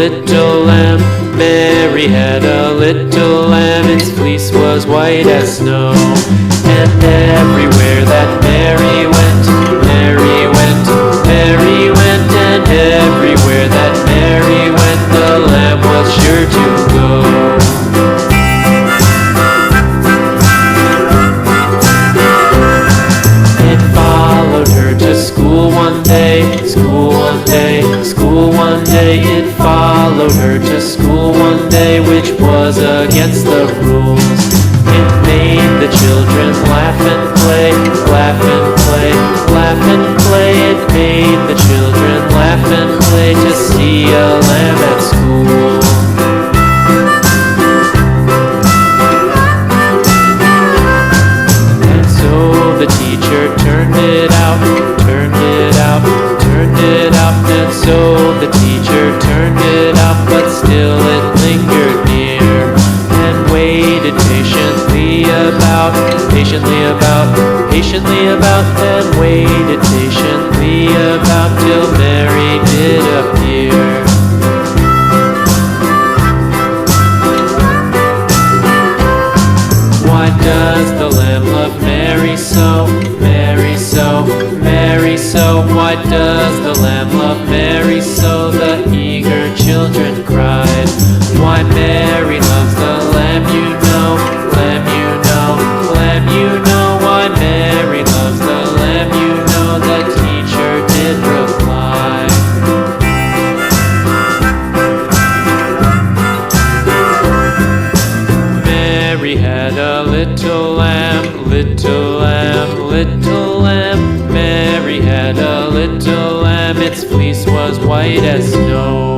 little lamb. Mary had a little lamb, its fleece was white as snow. And everywhere that Mary went, Mary went, Mary went. And everywhere that Mary went, the lamb was sure to go. It followed her to school one day, school one day, school one day. It followed her to school one day, which was against the rules. It made the children laugh and play, laugh and play, laugh and play. It made the children laugh and play to see a lamb at school. And so the teacher turned it out, turned it out, turned it out. And so the teacher turned it out, but still it lingered near and waited patiently about, patiently about, patiently about, and waited patiently about till Mary did appear. Why does the lamb love Mary so, Mary so, Mary so? Why does the lamb love Mary so? The eager children cried. Why Mary loves the lamb, you know, lamb, you know, lamb, you know. Why Mary loves the lamb, you know, the teacher did reply. Mary had a little lamb, little lamb, little lamb. Mary had a little lamb, its fleece was white as snow.